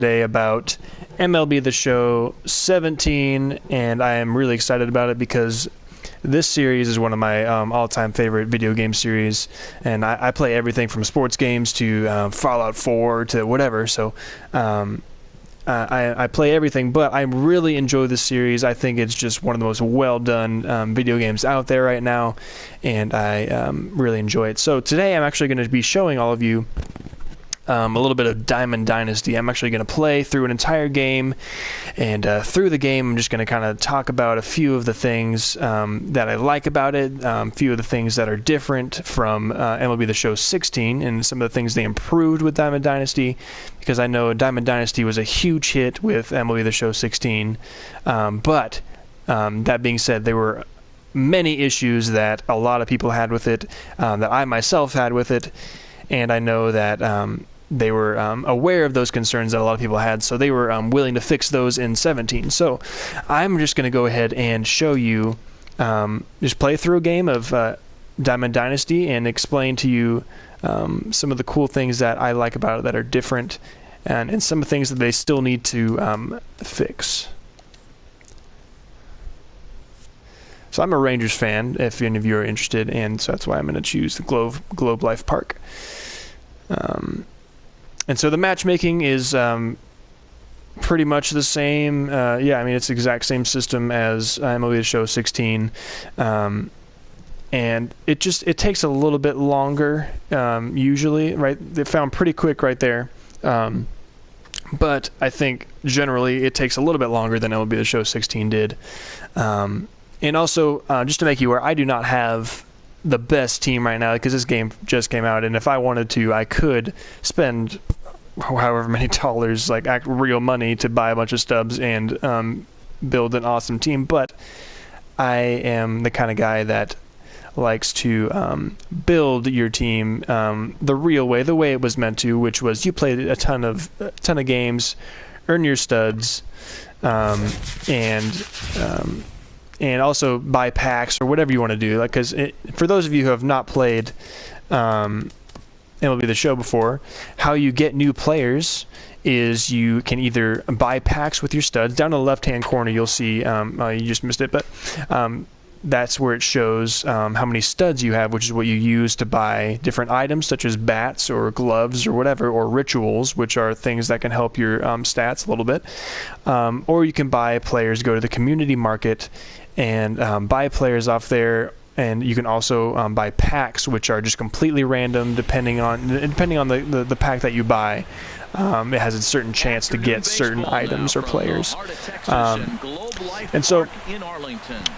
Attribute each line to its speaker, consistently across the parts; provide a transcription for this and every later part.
Speaker 1: today about MLB The Show 17, and I am really excited about it because this series is one of my all-time favorite video game series, and I play everything from sports games to Fallout 4 to whatever, so I play everything, but I really enjoy this series. I think it's just one of the most well-done video games out there right now, and I really enjoy it. So today I'm actually going to be showing all of you a little bit of Diamond Dynasty. I'm actually going to play through an entire game, and through the game I'm just going to kind of talk about a few of the things that I like about it, a few of the things that are different from MLB The Show 16, and some of the things they improved with Diamond Dynasty, because I know Diamond Dynasty was a huge hit with MLB The Show 16, but that being said, there were many issues that a lot of people had with it, that I myself had with it, and I know that they were aware of those concerns that a lot of people had, so they were willing to fix those in 17. So I'm just going to go ahead and show you, just play through a game of Diamond Dynasty and explain to you some of the cool things that I like about it that are different, and some of the things that they still need to fix. So I'm a Rangers fan, if any of you are interested, and so that's why I'm going to choose the Globe Life Park. And so the matchmaking is pretty much the same. Yeah, I mean, it's the exact same system as MLB The Show 16. And it takes a little bit longer, usually, right? They found pretty quick right there. But I think generally it takes a little bit longer than MLB The Show 16 did. And also, just to make you aware, I do not have the best team right now because this game just came out, and if I wanted to, I could spend however many dollars, like real money, to buy a bunch of stubs and build an awesome team. But I am the kind of guy that likes to build your team the real way, the way it was meant to, which was you play a ton of games, earn your studs, and also buy packs or whatever you want to do. Like, because for those of you who have not played MLB The Show before, how you get new players is you can either buy packs with your studs. Down in the left-hand corner, you'll see, you just missed it, but that's where it shows how many studs you have, which is what you use to buy different items, such as bats or gloves or whatever, or rituals, which are things that can help your stats a little bit. Or you can buy players, go to the community market, and buy players off there. And you can also buy packs, which are just completely random, depending on the pack that you buy. It has a certain chance to get certain items or players. And so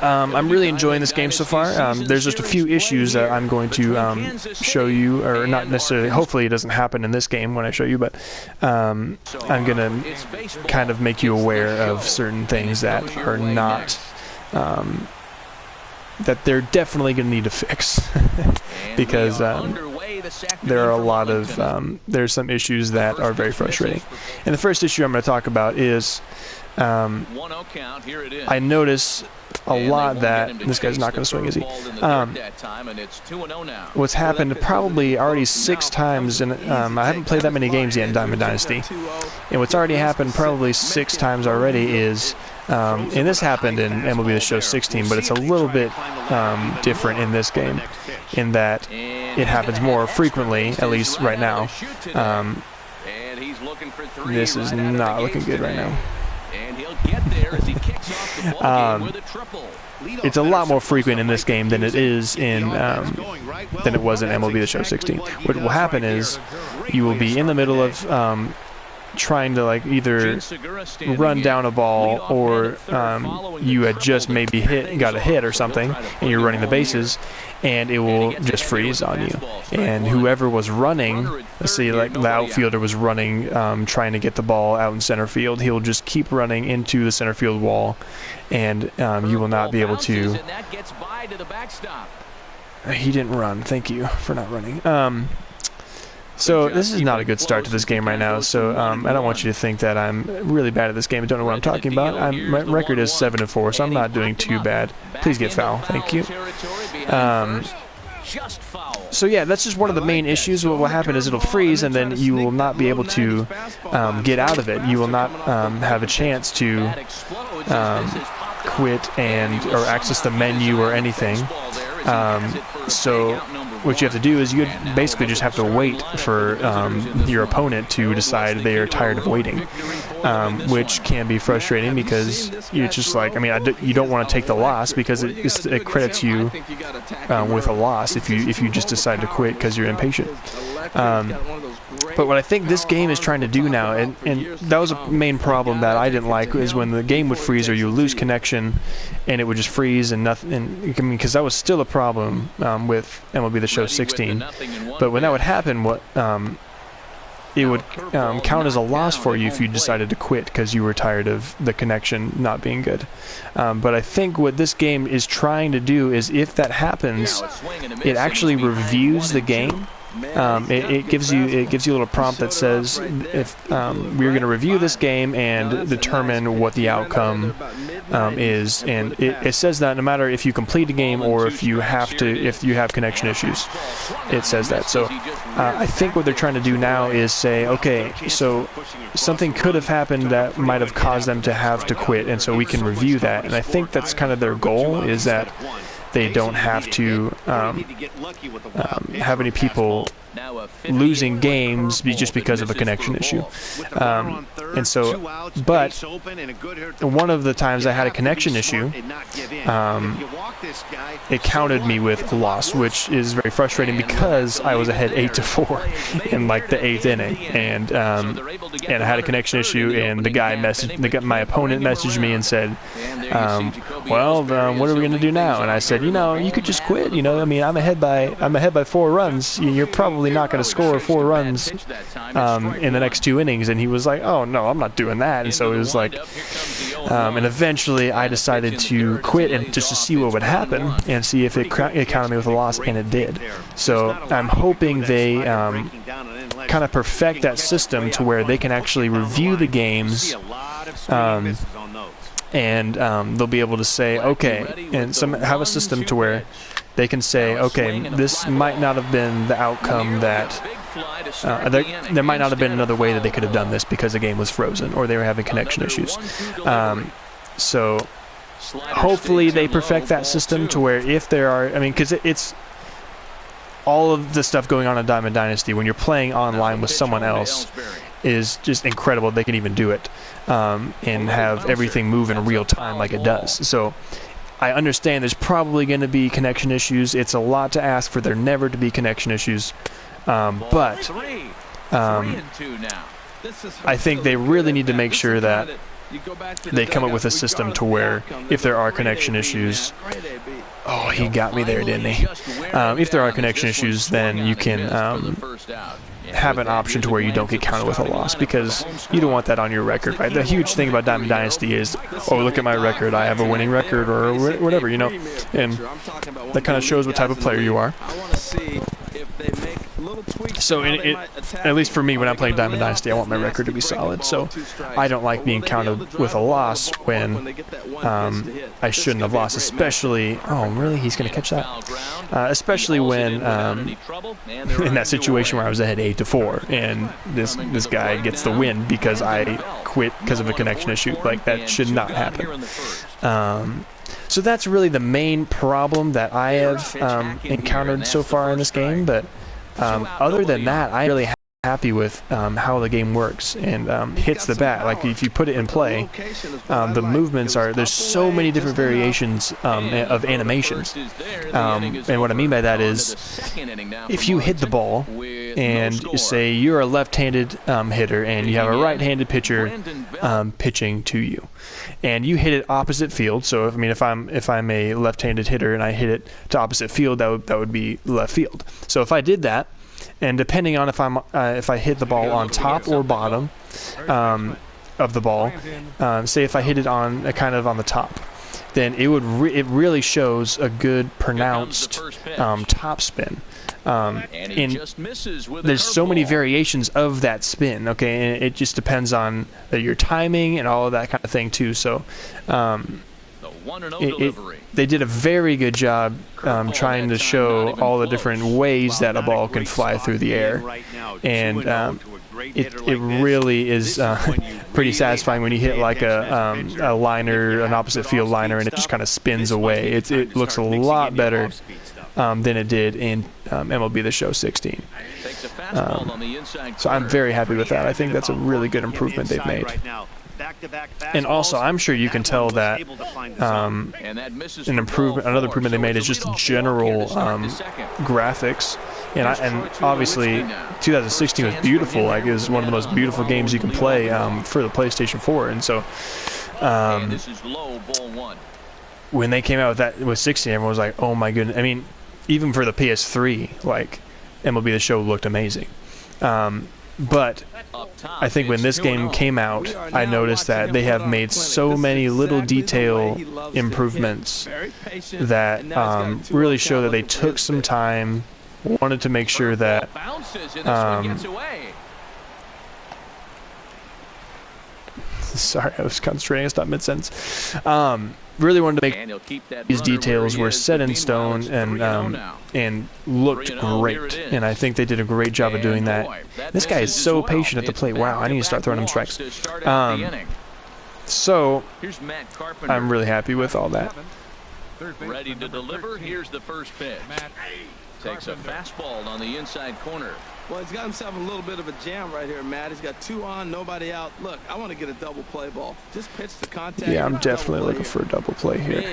Speaker 1: I'm really enjoying this game so far. There's just a few issues that I'm going to show you, or not necessarily, hopefully it doesn't happen in this game when I show you, but I'm going to kind of make you aware of certain things that are not, that they're definitely going to need to fix. Because there are a lot of there's some issues that are very frustrating. And the first issue I'm going to talk about is I notice a lot that this guy's not going to swing, is he? What's happened probably already 6 times, and I haven't played that many games yet in Diamond Dynasty, and what's already happened probably 6 times already is, and this happened in MLB The Show 16, but it's a little bit different in this game, in that it happens more frequently, at least right now. This is not looking good right now. It's a lot more frequent in this game than it is in than it was in MLB The Show 16. What will happen is you will be in the middle of trying to, like, either run down a ball, or you had just maybe got a hit or something, and you're running the bases, and it will just freeze on you. And whoever was running, let's see, like the outfielder was running, trying to get the ball out in center field, he'll just keep running into the center field wall, and you will not be able to. He didn't run. Thank you for not running. So this is not a good start to this game right now, so I don't want you to think that I'm really bad at this game. I don't know what I'm talking about. My record is 7-4, so I'm not doing too bad. Please get foul. Thank you. So yeah, that's just one of the main issues. What will happen is it'll freeze, and then you will not be able to get out of it. You will not have a chance to quit or access the menu or anything. So what you have to do is you basically just have to wait for your opponent to decide they are tired of waiting, which can be frustrating because you're just like, I mean, you don't want to take the loss because it credits you with a loss if you just decide to quit because you're impatient. But what I think this game is trying to do now, and that was a main problem that I didn't like, is when the game would freeze or you would lose connection and it would just freeze and nothing. And, I mean, because that was still a problem with MLB The Show 16. But when that would happen, it would count as a loss for you if you decided to quit because you were tired of the connection not being good. But I think what this game is trying to do is, if that happens, it actually reviews the game. It gives you a little prompt that says if we're going to review this game and determine what the outcome is, and it says that no matter if you complete a game or if you have connection issues, it says that. So I think what they're trying to do now is say, okay, so something could have happened that might have caused them to have to quit, and so we can review that. And I think that's kind of their goal, is that they don't have to have any people losing games just because of a connection issue. And so, but one of the times I had a connection issue, it counted me with a loss, which is very frustrating because I was ahead 8-4 in like the 8th inning, and I had a connection issue, and my opponent messaged me and said, well, what are we going to do now? And I said, you could just quit. I mean, I'm ahead by 4 runs. You're probably not going to score 4 runs in the next 2 innings. And he was like, oh no, I'm not doing that. And so it was like, and eventually I decided to quit and just to see what would happen and see if it counted me with a loss, and it did. So I'm hoping they kind of perfect that system to where they can actually review the games. And they'll be able to say, okay, and have a system to where they can say, okay, this might not have been the outcome that there might not have been another way that they could have done this because the game was frozen or they were having connection issues. So hopefully they perfect that system to where if there are, I mean, because it's all of the stuff going on in Diamond Dynasty when you're playing online with someone else is just incredible. They can even do it and have everything move in real time like it does. So I understand there's probably going to be connection issues. It's a lot to ask for there never to be connection issues, but I think they really need to make sure that they come up with a system to where if there are connection issues, oh, he got me there, didn't he? If there are connection issues, then you can have an option to where you don't get counted with a loss, because you don't want that on your record, right? The huge thing about Diamond Dynasty is, oh, look at my record, I have a winning record, or whatever, and that kind of shows what type of player you are. So at least for me, when I'm playing Diamond Dynasty, I want my record to be solid. So I don't like being counted with a loss when I shouldn't have lost, especially... Oh, really? He's going to catch that? Especially when in that situation where I was ahead 8-4, and this guy gets the win because I quit because of a connection issue. Like, that should not happen. So that's really the main problem that I have encountered so far in this game, but other than that, I'm really happy with how the game works and hits the bat. Like, if you put it in play, the movements there's so many different variations of animations. And what I mean by that is, if you hit the ball and say you're a left-handed hitter and you have a right-handed pitcher pitching to you, and you hit it opposite field. So if I'm a left-handed hitter and I hit it to opposite field, that would be left field. So if I did that, and depending on if I hit the ball on top or bottom of the ball, say if I hit it on kind of on the top, then it really shows a good pronounced top spin. And there's so many variations of that spin, okay, and it just depends on your timing and all of that kind of thing too. So they did a very good job trying to show all the different ways that a ball can fly through the air, and it really is pretty satisfying when you hit like a liner, an opposite field liner, and it just kind of spins away. It looks a lot better than it did in MLB The Show 16. So I'm very happy with that. I think that's a really good improvement they've made. And also, I'm sure you can tell that another improvement they made is just general graphics. And obviously, 2016 was beautiful. Like, it was one of the most beautiful games you can play for the PlayStation 4. And so, when they came out with 16, everyone was like, "Oh my goodness!" I mean, even for the PS3, like, MLB The Show looked amazing. But I think when this game came out, I noticed that they have made so many little detail improvements that really show that they took some time, wanted to make sure that sorry, I was concentrating. I stopped mid-sentence. Really wanted to make these details were set in stone and looked great, and I think they did a great job of doing that. This guy is so patient at the plate. Wow, I need to start throwing him strikes. So I'm really happy with all that.
Speaker 2: Ready to deliver. Here's the first pitch. Takes a fastball on the inside corner.
Speaker 3: Well, he's got himself a little bit of a jam right here, Matt. He's got 2 on, nobody out. Look, I want to get a double play ball. Just pitch the contact.
Speaker 1: Yeah, I'm definitely looking for a double play here.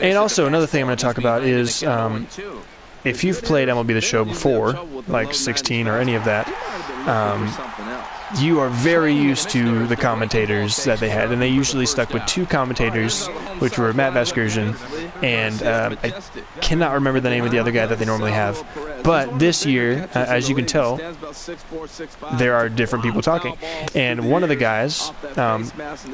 Speaker 1: And also, another thing I'm going to talk about is if you've played MLB The Show before, like 16 or any of that, you are very used to the commentators that they had, and they usually stuck with 2 commentators, which were Matt Vasgersian and I cannot remember the name of the other guy that they normally have. But this year, as you can tell, there are different people talking, and one of the guys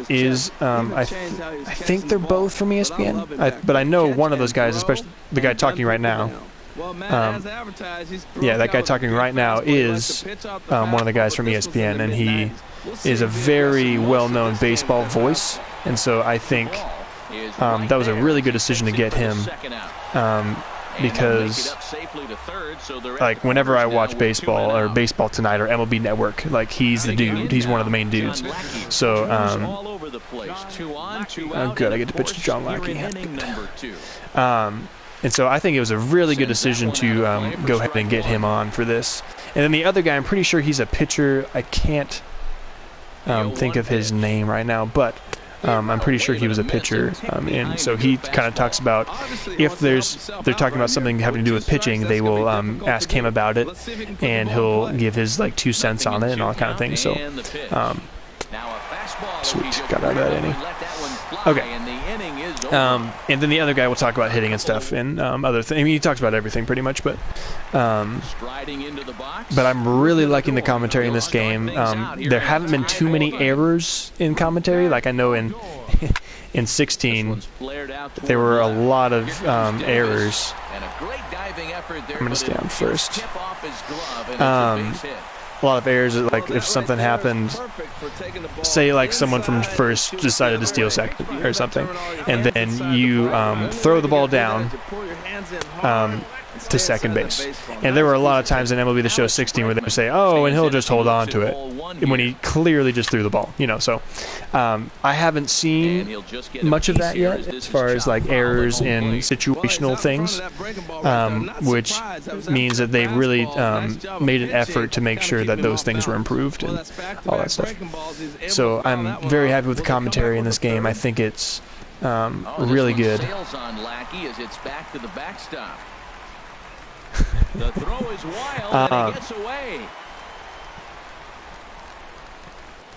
Speaker 1: is I think they're both from ESPN, but I know one of those guys, especially the guy talking right now. Yeah, that guy talking right now is one of the guys from ESPN, and he is a very well-known baseball voice, and so I think that was a really good decision to get him, because like whenever I watch baseball or Baseball Tonight or MLB Network, like he's the dude, he's one of the main dudes. So oh, good, I get to pitch to John Lackey. And so I think it was a really good decision to go ahead and get him on for this. And then the other guy, I'm pretty sure he's a pitcher. I can't think of his name right now, but I'm pretty sure he was a pitcher. And so he kind of talks about if they're talking about something having to do with pitching, they will ask him about it, and he'll give his like 2 cents on it and all that kind of thing. So sweet, got out of that inning. Okay. And then the other guy will talk about hitting and stuff and other things. I mean, he talks about everything pretty much, but I'm really liking the commentary in this game. There haven't been too many errors in commentary. Like I know in 16 there were a lot of errors. I'm going to stay on first. A lot of errors, like if something happened, say like someone from first decided to steal second or something, and then you throw the ball down to second base. And there were a lot of times in MLB The Show 16 where they would say, oh, and he'll just hold on to it, when he clearly just threw the ball, you know. So I haven't seen much of that yet as far as like errors in situational things, which means that they really made an effort to make sure that those things were improved and all that stuff. So I'm very happy with the commentary in this game. I think it's really good.
Speaker 2: The throw is wild, and he gets away.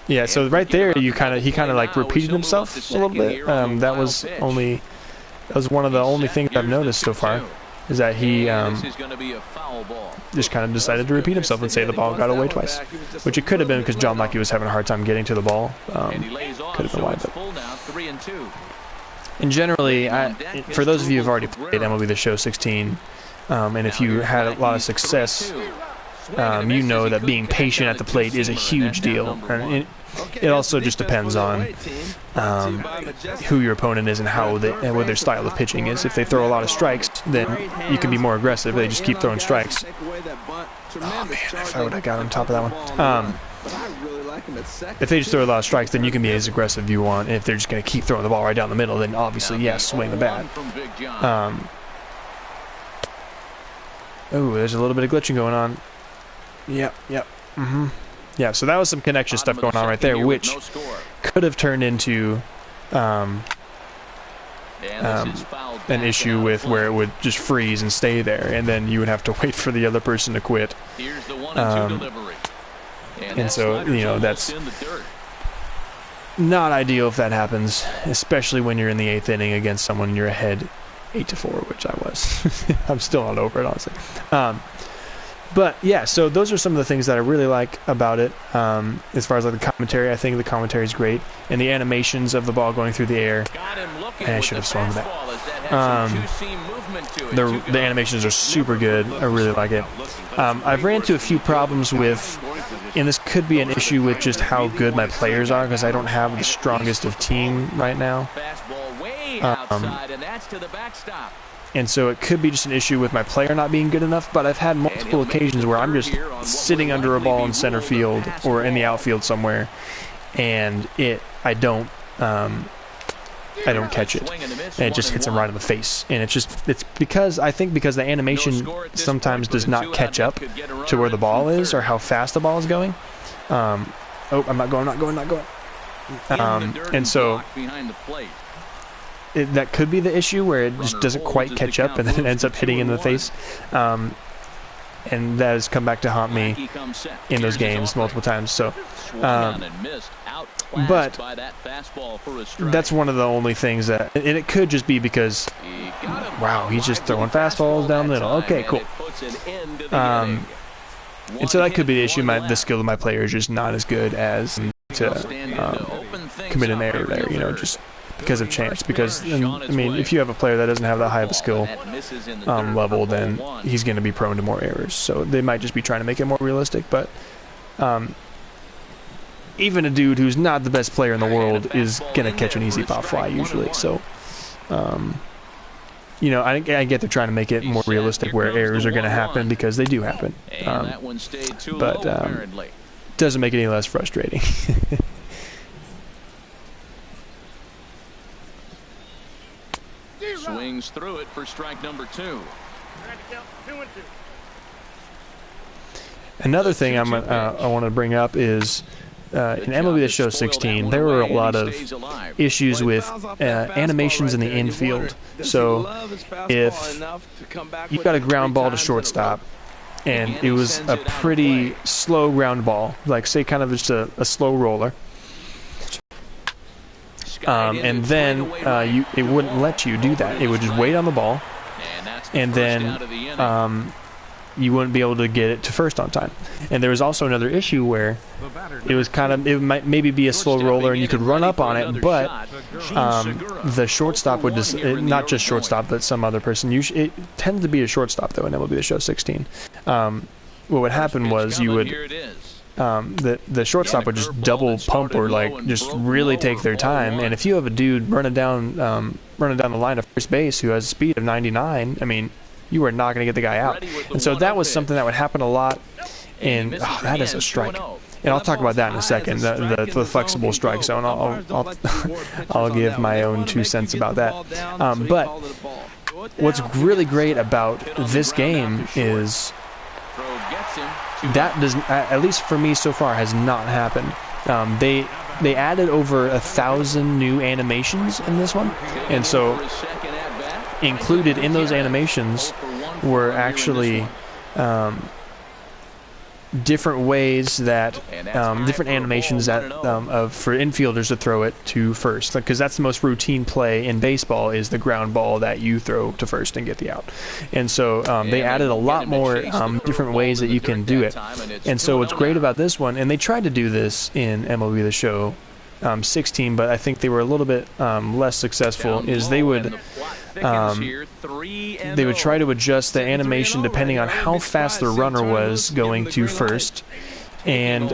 Speaker 1: Yeah, so right there, he kind of like repeated himself a little bit. That was one of the only things I've noticed so far, is that he just kind of decided to repeat himself and say the ball got away twice, which it could have been because John Lackey was having a hard time getting to the ball. Could have been why, but. And generally, for those of you who've already played MLB The Show 16, and if you had a lot of success you know that being patient at the plate is a huge deal. And it also just depends on who your opponent is and and what their style of pitching is. If they throw a lot of strikes, then you can be more aggressive. They just keep throwing strikes. Oh man, if I would have got on top of that one. If they just throw a lot of strikes, then you can be as aggressive as you want. And if they're just going to keep throwing the ball right down the middle, then obviously, yes, swing the bat. Oh, there's a little bit of glitching going on. Yep. Yeah, so that was some connection stuff going on right there, which could have turned into an issue with where it would just freeze and stay there, and then you would have to wait for the other person to quit. And so, you know, that's not ideal if that happens, especially when you're in the 8th inning against someone you're ahead 8-4, which I was. I'm still not over it, honestly. But yeah, so those are some of the things that I really like about it. As far as like the commentary, I think the commentary is great, and the animations of the ball going through the air. And I should have swung the bat. The animations are super good. I really like it. I've ran into a few problems with, and this could be an issue with just how good my players are, because I don't have the strongest of team right now. And so it could be just an issue with my player not being good enough, but I've had multiple occasions where I'm just sitting under a ball in center field or in the outfield somewhere, and I don't catch it, and it just hits him right in the face. And it's because the animation sometimes does not catch up to where the ball is or how fast the ball is going. I'm not going. And so that could be the issue, where it just doesn't quite catch up and then it ends up hitting in the face. And that has come back to haunt me in those games multiple times. So, but that's one of the only things that, and it could just be because, wow, he's just throwing fastballs down the middle. Okay, cool. And so that could be the issue. The skill of my player is just not as good as to commit an error there, you know, just because of chance. Because, I mean, if you have a player that doesn't have that high of a skill level, then he's going to be prone to more errors. So they might just be trying to make it more realistic. But even a dude who's not the best player in the world is going to catch an easy pop fly usually. So, you know, I get they're trying to make it more realistic where errors are going to happen, because they do happen. But it doesn't make it any less frustrating.
Speaker 2: Swings through it for strike number 2.
Speaker 1: Another thing I want to bring up is in MLB The Show 16, there were a lot of issues with animations in the infield. So if you got a ground ball to shortstop, and it was a pretty slow ground ball, like say kind of just a slow roller, and then it wouldn't let you do that. It would just wait on the ball, and then you wouldn't be able to get it to first on time. And there was also another issue where it might maybe be a slow roller and you could run up on it, but the shortstop would just, not just shortstop, but some other person. It tended to be a shortstop though in MLB The Show 16. What would happen was you would. The shortstop would just double pump, or like just really take their time. And if you have a dude running down the line of first base who has a speed of 99, I mean, you are not going to get the guy out. And so that was something that would happen a lot. And that is a strike. And I'll talk about that in a second. The flexible strike zone. I'll give my own 2 cents about that. But what's really great about this game is that doesn't, at least for me so far, has not happened. They added over 1,000 new animations in this one, and so included in those animations were actually different ways that different animations that for infielders to throw it to first, because that's the most routine play in baseball, is the ground ball that you throw to first and get the out. And so they added a lot more different ways that you can do it. And so what's great about this one, and they tried to do this in MLB The Show 16, but I think they were a little bit less successful, is they would they would try to adjust the animation depending on how fast the runner was going to first, and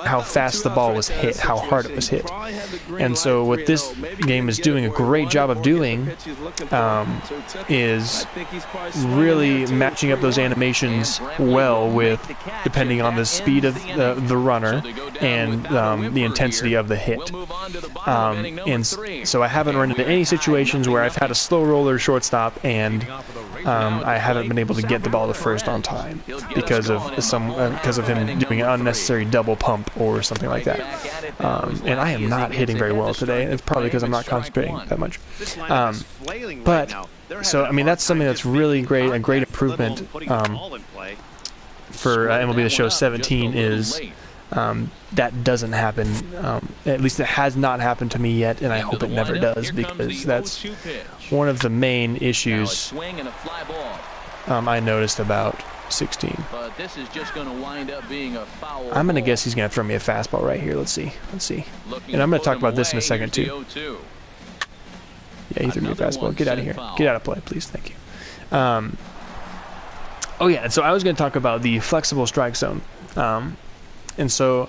Speaker 1: how fast the ball was hit, how hard it was hit. And so what this game is doing a great job of doing is really matching up those animations well with, depending on the speed of the runner and the intensity of the hit. And so I haven't run into any situations where I've had a slow roller shortstop and I haven't been able to get the ball to first on time because of him doing an unnecessary double pump or something like that. And I am not hitting very well today. It's probably because I'm not concentrating that much. But so I mean, that's something that's really great, a great improvement for MLB The Show 17 is that doesn't happen. At least it has not happened to me yet, and I hope it never does, because that's one of the main issues I noticed about 16.
Speaker 2: But this is just going to wind up being a foul.
Speaker 1: I'm going to guess he's going to throw me a fastball right here. Let's see. And I'm going to talk about this in a second too. Yeah, he threw me a fastball. Get out of here. Get out of play, please. Thank you. Oh yeah, and so I was going to talk about the flexible strike zone. And so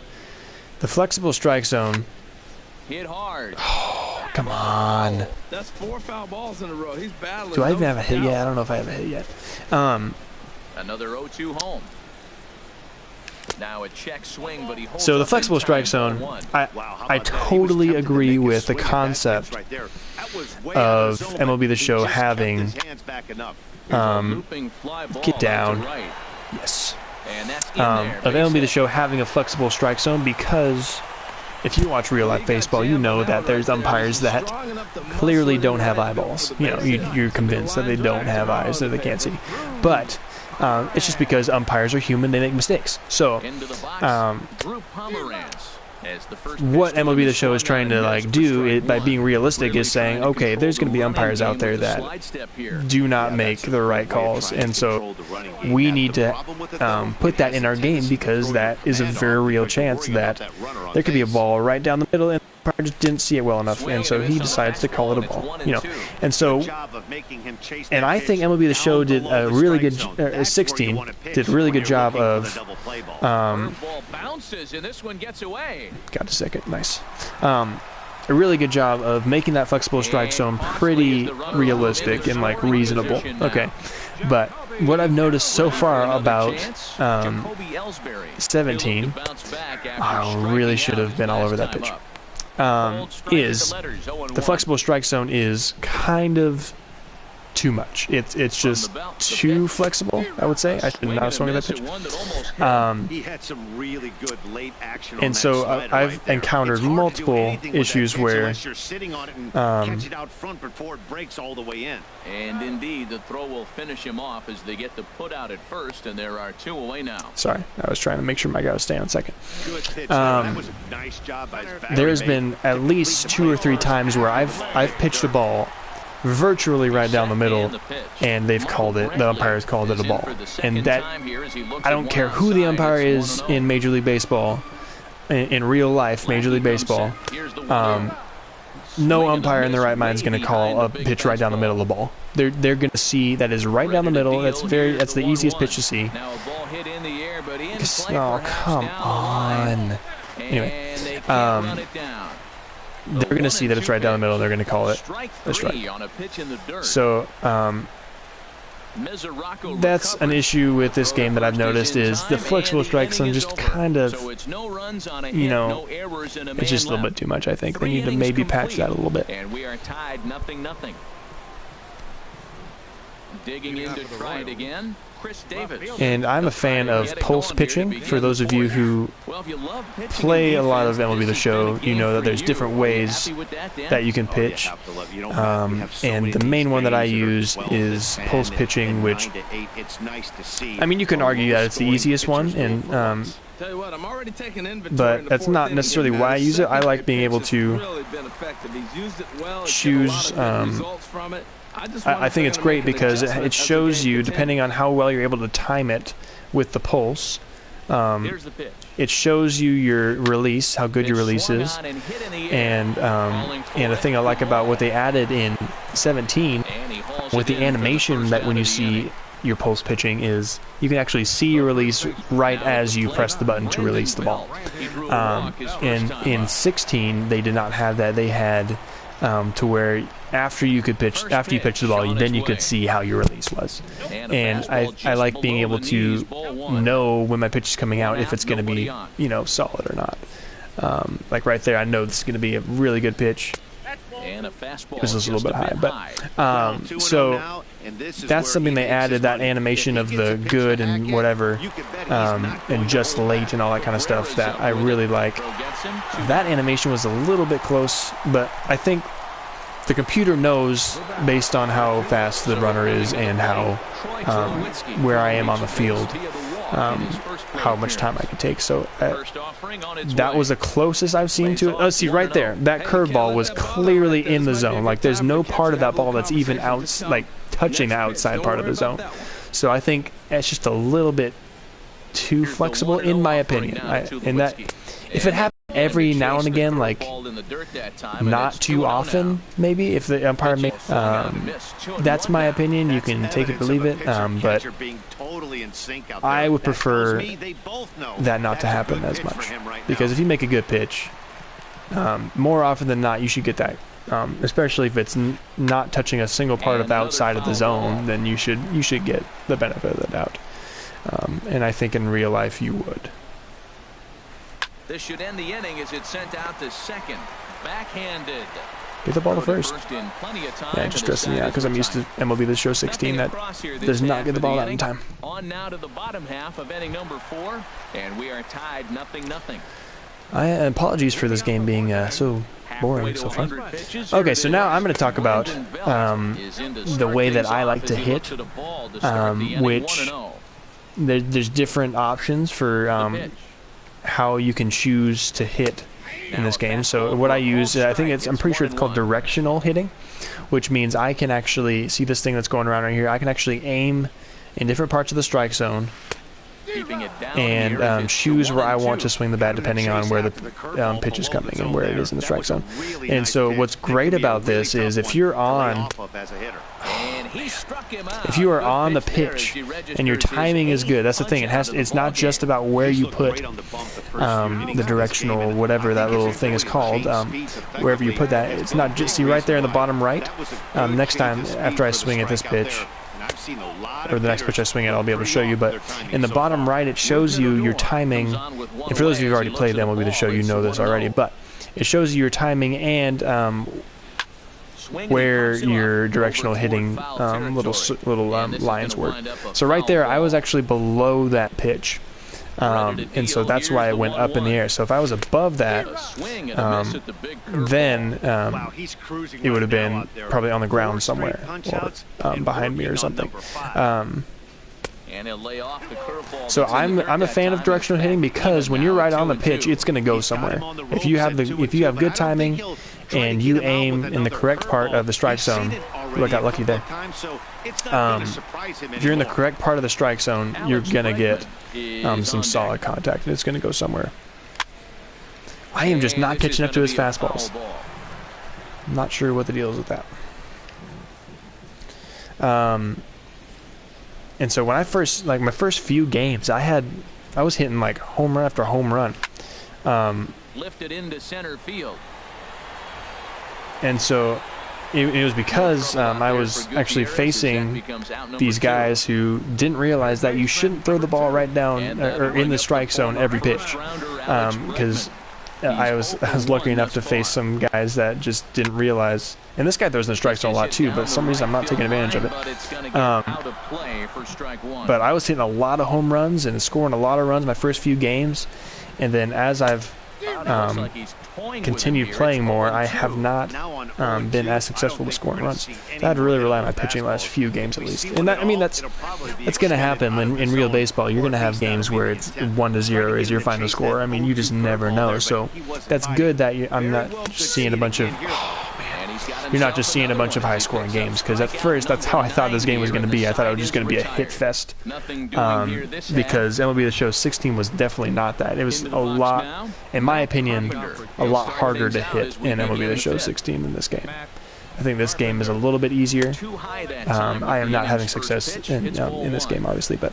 Speaker 1: the flexible strike zone.
Speaker 2: Hit hard.
Speaker 1: Oh, come on.
Speaker 3: That's 4 foul balls in a row. He's battling.
Speaker 1: Do I even have a hit yet? I don't know if I have a hit yet.
Speaker 2: Another 0-2 home. Now a check swing, but he holds.
Speaker 1: So the flexible strike zone, I totally agree with the concept of MLB The Show having get down. Yes. Of MLB The Show having a flexible strike zone, because if you watch real life baseball, you know that there's umpires that clearly don't have eyeballs. You know, you're convinced that they don't have eyes, that they can't see. But it's just because umpires are human; they make mistakes. So, what MLB The Show is trying to do by being realistic is saying, okay, there's going to be umpires out there that do not make the right calls, and so we need to put that in our game, because that is a very real chance that there could be a ball right down the middle and the umpire just didn't see it well enough, and so he decides to call it a ball. And so, and I think MLB The Show did a really good 16 did a really good job of got a second, nice. A really good job of making that flexible strike zone pretty realistic and reasonable. Okay, but what I've noticed so far about 17, I really should have been all over that pitch. Is the flexible strike zone is kind of too much. It's just too flexible, I would say. I should not have swung at that pitch.
Speaker 4: He had some really good late action.
Speaker 1: And so I've encountered multiple issues where
Speaker 2: and indeed, the throw will finish him off as they get the put out at first, and there are 2 away now.
Speaker 1: Sorry, I was trying to make sure my guy was staying on second.
Speaker 4: That was a nice job by his batter.
Speaker 1: There's been at least 2 or 3 times where I've pitched a ball virtually right down the middle, and they've called it, the umpire's called it a ball. And that, I don't care who the umpire is in Major League Baseball, in real life Major League Baseball, no umpire in their right mind is going to call a pitch right down the middle of the ball. They're going to see that is right down the middle. That's the easiest pitch to see. Oh, come on. Anyway, they're going to see that it's right down the middle, and they're going to call it a strike. So that's an issue with this game that I've noticed, is the flexible strike zone just kind of, it's just a little bit too much, I think. They need to maybe patch that a little bit.
Speaker 2: And we are tied 0-0. Digging in to try it again, Chris Davis.
Speaker 1: And I'm a fan of pulse pitching. For those of you who play a lot of MLB The Show, you know that there's different ways that you can pitch. And the main one that I use is pulse pitching, which, I mean, you can argue that it's the easiest one, and but that's not necessarily why I use it. I like being able to choose. I think it's great because it shows you, depending on how well you're able to time it with the pulse, it shows you your release, how good your release is. And the thing I like about what they added in 17 with the animation that when you see your pulse pitching is you can actually see your release right as you press the button to release the ball. In 16 they did not have that. They had to where after you pitch the ball, then you could see how your release was. And I like being able to know when my pitch is coming out if it's going to be, you know, solid or not. Like right there, I know this is going to be a really good pitch. This is a little bit high, but so that's something they added, that animation of the good and whatever, and just late and all that kind of stuff that I really like. That animation was a little bit close, but I think the computer knows based on how fast the runner is and how where I am on the field, how much time I can take. So that was the closest I've seen to it. Oh, see right there, that curveball was clearly in the zone. Like there's no part of that ball that's even out, like touching the outside part of the zone. So I think it's just a little bit too flexible, in my opinion. And that if it happens every now and again, like not too often, maybe if the umpire makes, that's my opinion. You can take it or leave it, but I would prefer that not to happen as much, because if you make a good pitch, more often than not, you should get that. Especially if it's not touching a single part of the outside of the zone, then you should get the benefit of the doubt. And I think in real life you would.
Speaker 2: This should end the inning as it's sent out to second. Backhanded.
Speaker 1: Get the ball to first. Yeah, just stressing me out because I'm used to MLB The Show 16 that does not get the ball out in time.
Speaker 2: On now to the bottom half of inning number 4, and we are tied 0-0.
Speaker 1: Apologies for this game being so boring so far. Okay, so now I'm going to talk about the way that I like to hit, which there's different options for how you can choose to hit in this game. So what I use, I'm pretty sure it's called directional hitting, which means I can actually see this thing that's going around right here. I can actually aim in different parts of the strike zone and choose where I want to swing the bat depending on where the pitch is coming and where it is in the strike zone. And so what's great about this is if you are on the pitch and your timing is good, that's the thing. It's not just about where you put the directional, whatever that little thing is called, wherever you put that. It's not just, see right there in the bottom right, next time after I swing at this pitch, or the next pitch I swing at, I'll be able to show you, but in the bottom right it shows you your timing. And for those of you who've already played MLB The Show, you know this already, but it shows you your timing and where your directional hitting little lines were. So right there I was actually below that pitch. And so that's why it went up in the air. So if I was above that, then it would have been probably on the ground somewhere, or behind me or something. So I'm a fan of directional hitting because when you're right on the pitch, it's going to go somewhere. If you have good timing and you aim in the correct part of the strike zone, I got lucky there. If you're in the correct part of the strike zone, you're going to get some solid contact, and it's going to go somewhere. I am just not pitching up to his fastballs. I'm not sure what the deal is with that. And so when I first, like my first few games, I was hitting like home run after home run.
Speaker 2: Lifted into center field.
Speaker 1: And so it was because I was actually facing these guys who didn't realize that you shouldn't throw the ball right down or in the strike zone every pitch. Because I was lucky enough to face some guys that just didn't realize. And this guy throws in the strike zone a lot too, but for some reason I'm not taking advantage of it. But I was hitting a lot of home runs and scoring a lot of runs my first few games. And then as I've continued playing more, I have not been as successful with scoring runs. I had to really rely on my pitching the last few games at least. And that, I mean, that's going to happen in real baseball. You're going to have games where it's 1-0 is your final score. I mean, you just never know. So that's good that I'm not just seeing a bunch of you're not just seeing a bunch of high-scoring games, because at first that's how I thought this game was going to be. I thought it was just going to be a hit fest, because MLB The Show 16 was definitely not that. It was a lot, in my opinion, a lot harder to hit in MLB The Show 16 than this game. I think this game is a little bit easier.
Speaker 2: Too high that time.
Speaker 1: I am not having success in this game, obviously, but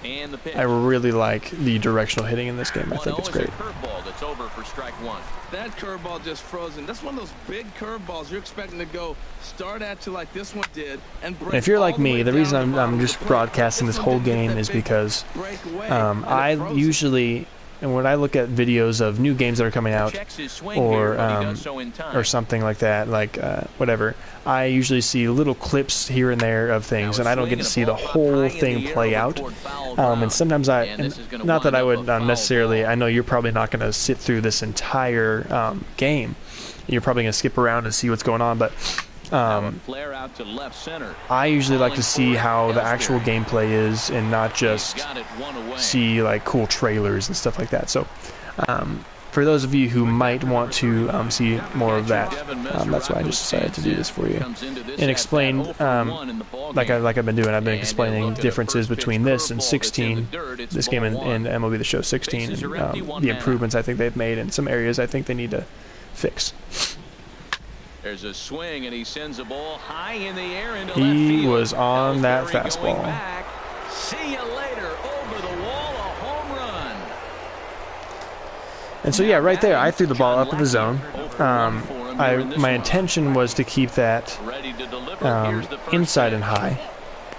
Speaker 2: And the pitch.
Speaker 1: I really like the directional hitting in this game. I think it's great.
Speaker 2: Curveball that's over for strike one.
Speaker 3: That curveball just frozen. That's one of those big curveballs you're expecting to go start at you like this one did. And break.
Speaker 1: And if you're like
Speaker 3: all the way
Speaker 1: me, the
Speaker 3: down
Speaker 1: reason
Speaker 3: the bottom
Speaker 1: I'm
Speaker 3: of
Speaker 1: just
Speaker 3: the plate.
Speaker 1: broadcasting this
Speaker 3: This
Speaker 1: whole
Speaker 3: one didn't get
Speaker 1: game
Speaker 3: that
Speaker 1: is
Speaker 3: big
Speaker 1: because
Speaker 3: breakaway, and
Speaker 1: I
Speaker 3: it froze it.
Speaker 1: usually, and when I look at videos of new games that are coming out,
Speaker 2: Checks his swing here, but he
Speaker 1: or
Speaker 2: does so in time.
Speaker 1: or something like that, like whatever, I usually see little clips here and there of things, and I don't get to see the whole thing play out. And sometimes not that I would necessarily, I know you're probably not going to sit through this entire game. You're probably going to skip around and see what's going on, but
Speaker 2: Flare out to left center.
Speaker 1: I usually like to see how the actual gameplay is and not just
Speaker 2: Got it one away.
Speaker 1: see like cool trailers and stuff like that. So for those of you who might want to see more of that, that's why I just decided to do this for you and explain like I've been doing. I've been explaining differences between this and 16, this game and MLB The Show 16, and the improvements I think they've made and some areas I think they need to fix.
Speaker 2: There's a swing, and he sends a ball high in the air into left
Speaker 1: He
Speaker 2: field.
Speaker 1: was on that
Speaker 2: Ellsbury going
Speaker 1: fastball.
Speaker 2: back. See you later. Over the wall, a home run.
Speaker 1: And so yeah, right there, I threw the ball up in the zone. My intention was to keep that
Speaker 2: Ready to deliver. Here's the first
Speaker 1: inside and
Speaker 2: pitch.
Speaker 1: high.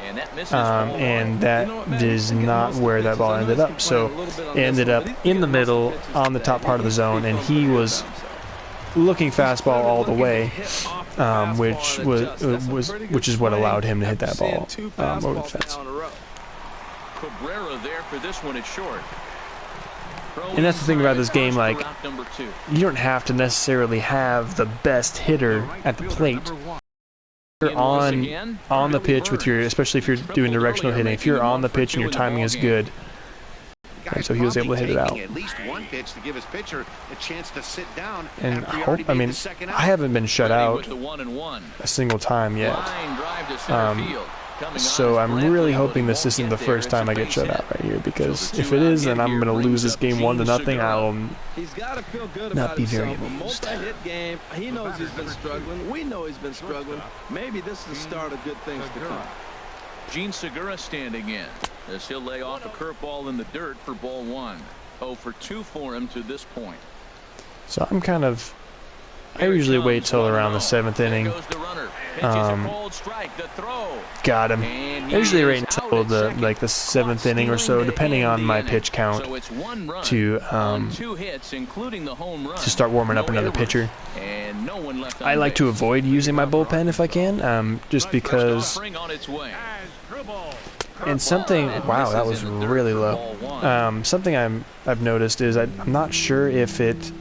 Speaker 2: And that misses
Speaker 1: And that is not where that ball ended up. So it ended up in the middle on the top part of the zone, and he was looking fastball all the way, which is what allowed him to hit that ball over the fence.
Speaker 2: Cabrera there for this one. It's short.
Speaker 1: And that's the thing about this game, like,
Speaker 2: Number two.
Speaker 1: you don't have to necessarily have the best hitter at the plate. You're on the pitch with your, especially if you're doing directional hitting, if you're on the pitch and your timing is good. And so he was able to hit it out.
Speaker 4: At least one pitch to give his pitcher a chance to sit down.
Speaker 1: And
Speaker 4: after he already
Speaker 1: I
Speaker 4: made
Speaker 1: mean,
Speaker 4: the second
Speaker 1: I
Speaker 4: out.
Speaker 1: haven't been shut
Speaker 2: Ready
Speaker 1: out
Speaker 2: with the 1-1.
Speaker 1: a single time yet.
Speaker 2: Line drive to center field. Coming
Speaker 1: So
Speaker 2: on is
Speaker 1: I'm really
Speaker 2: Blanton,
Speaker 1: hoping
Speaker 2: but
Speaker 1: this
Speaker 2: won't
Speaker 1: isn't
Speaker 2: get
Speaker 1: the
Speaker 2: there.
Speaker 1: first
Speaker 2: It's a
Speaker 1: time I get
Speaker 2: base
Speaker 1: shut
Speaker 2: hit.
Speaker 1: out right here, because
Speaker 2: So the
Speaker 1: if it is, then
Speaker 2: two-out
Speaker 1: I'm
Speaker 2: hit
Speaker 1: going to
Speaker 2: here
Speaker 1: lose this
Speaker 2: brings
Speaker 1: game
Speaker 2: up
Speaker 1: 1-0.
Speaker 2: Segura.
Speaker 1: I'll
Speaker 3: He's got to feel good
Speaker 1: not
Speaker 3: about
Speaker 1: be very
Speaker 3: himself. A
Speaker 1: amused.
Speaker 3: multi-hit game. He knows he's been struggling. We know he's been struggling. Maybe this is the start of good things to come.
Speaker 2: Gene Segura standing in as he'll lay off a curveball in the dirt for ball one. 0 for 2 for him to this point.
Speaker 1: So I'm kind of, I usually wait till around the 7th inning.
Speaker 2: There goes the runner. Pitches a cold strike. The throw.
Speaker 1: Got him.
Speaker 2: And
Speaker 1: I usually
Speaker 2: he
Speaker 1: wait
Speaker 2: is
Speaker 1: until
Speaker 2: out at second.
Speaker 1: the 7th inning or so, depending on my pitch count,
Speaker 2: So it's one run
Speaker 1: to
Speaker 2: on 2 hits, including the home run.
Speaker 1: to start warming up
Speaker 2: No
Speaker 1: another
Speaker 2: errors.
Speaker 1: pitcher.
Speaker 2: And no one left on
Speaker 1: I like to
Speaker 2: base.
Speaker 1: avoid using my bullpen if I can, just because.
Speaker 2: Spring on its way.
Speaker 1: And something, wow, that was really low. Something I've noticed is I'm not sure if it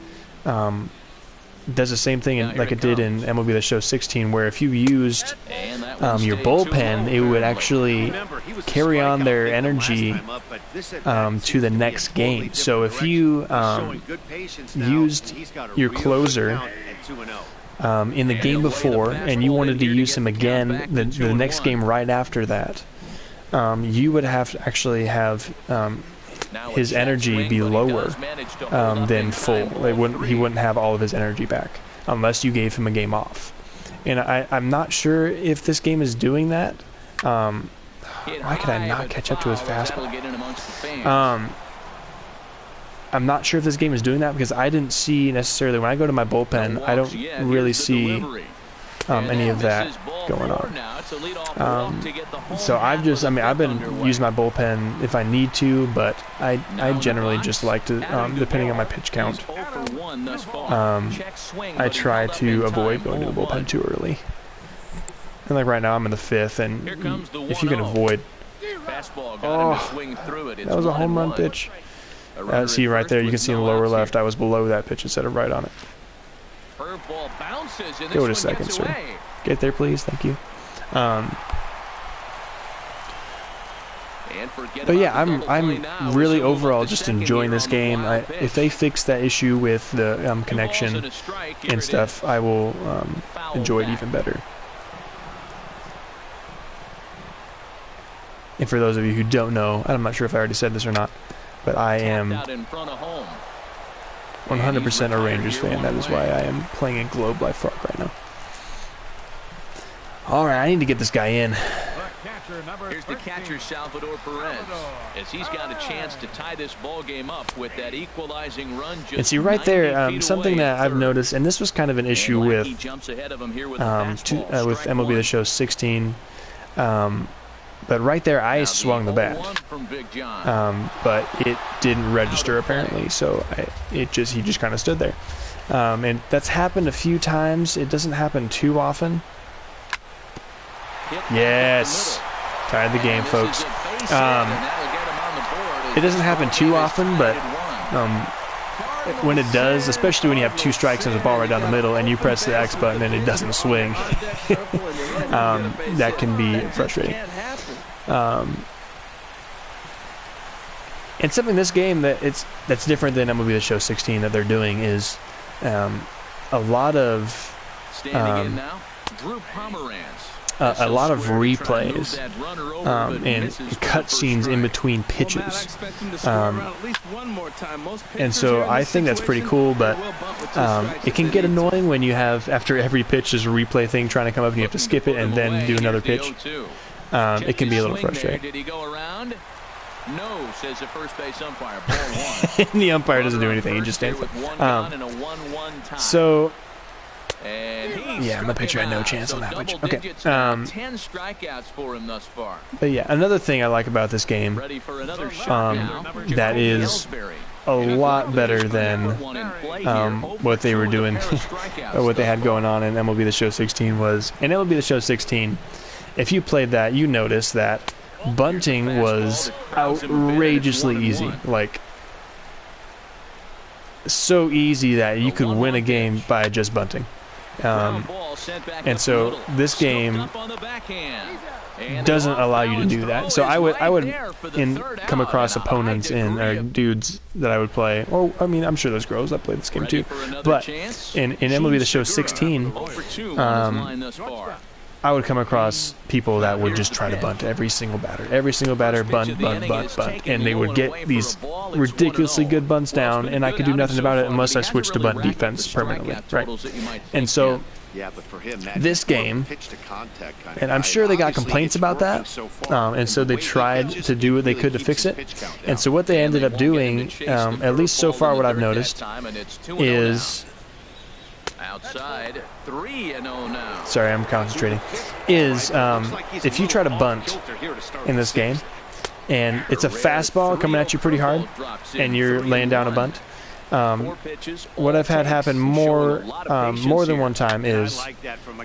Speaker 1: does the same thing like it did in MLB The Show 16, where if you used
Speaker 2: And that one
Speaker 1: your
Speaker 2: stayed too
Speaker 1: bullpen,
Speaker 2: low.
Speaker 1: it would actually
Speaker 4: Remember, he was the
Speaker 1: carry on
Speaker 4: strikeout
Speaker 1: their
Speaker 4: victim
Speaker 1: energy
Speaker 4: last time up, but this at bat
Speaker 1: to
Speaker 4: seems
Speaker 1: the
Speaker 4: to be a
Speaker 1: next
Speaker 4: totally
Speaker 1: game. So
Speaker 4: different
Speaker 1: if you
Speaker 4: direction. He's showing good patience now,
Speaker 1: used
Speaker 4: and he's got a
Speaker 1: your
Speaker 4: real good
Speaker 1: closer
Speaker 4: count at 2-0.
Speaker 1: in the game before, and you wanted to use him again the next game right after that, you would have to actually have
Speaker 2: Now
Speaker 1: his
Speaker 2: a check
Speaker 1: energy
Speaker 2: swing,
Speaker 1: be
Speaker 2: but he
Speaker 1: lower
Speaker 2: does manage to hold up
Speaker 1: than
Speaker 2: in
Speaker 1: full.
Speaker 2: time.
Speaker 1: He wouldn't have all of his energy back unless you gave him a game off. And I'm not sure if this game is doing that. Why could I not catch up to his fastball? I'm not sure if this game is doing that because I didn't see necessarily, when I go to my bullpen, I don't really see any of that going on. So I've been using my bullpen if I need to, but I generally just like to, depending on my pitch count, I try to avoid going to the bullpen too early. And like right now I'm in the 5th, and if you can avoid, that was a home run pitch. See right there, you can see in the lower left, I was below that pitch instead of right on it. Go to second, sir. Get there, please. Thank you. But yeah, I'm really overall just enjoying this game. If they fix that issue with the connection and stuff, I will enjoy it even better. And for those of you who don't know, I'm not sure if I already said this or not, but I am 100% a Rangers fan. That is why I am playing in Globe Life Rock right now. All right, I need to get this guy in.
Speaker 2: Here's the catcher, Salvador Perez, as he's got a chance to tie this ball game up with that equalizing run.
Speaker 1: And see right there, something that I've noticed, and this was kind of an issue with MLB The Show 16, but right there I swung the bat, but it didn't register apparently, so he just kind of stood there, and that's happened a few times. It doesn't happen too often. Yes. Tied the game, folks. It doesn't happen too often, but when it does, especially when you have 2 strikes and there's a ball right down the middle and you press the X button and it doesn't swing, that can be frustrating. And something in this game that's different than MLB The Show 16 that they're doing is a lot of a lot of replays and cutscenes in between pitches, and so I think that's pretty cool, but it can get annoying when you have, after every pitch, there's a replay thing trying to come up and you have to skip it and then do another pitch. It can be a little frustrating.
Speaker 2: No, says the first base umpire. Ball 1.
Speaker 1: And the umpire doesn't do anything; he just stands there. So. Yeah, my pitcher had no chance on that pitch. Okay.
Speaker 2: 10 strikeouts for him thus far.
Speaker 1: But yeah, another thing I like about this game that is a lot better than what they were doing, or what they had going on in MLB The Show 16 was, in MLB The Show 16, if you played that, you noticed that bunting was outrageously easy. Like, so easy that you could win a game by just bunting. And so this game doesn't allow you to do that. So I would come across opponents and dudes that I would play, or I mean, I'm sure there's girls that play this game too, but in MLB The Show 16, I would come across people that would just try to bunt every single batter, bunt, and they would get these ridiculously good bunts down, and I could do nothing about it unless I switched to bunt defense permanently, right? And so this game, and I'm sure they got complaints about that, and so they tried to do what they could to fix it. And so what they ended up doing, at least so far what I've noticed, is...
Speaker 2: Outside, 3-0 now.
Speaker 1: Sorry, I'm concentrating. Is if you try to bunt in this game, and it's a fastball coming at you pretty hard, and you're laying down a bunt, what I've had happen more than one time is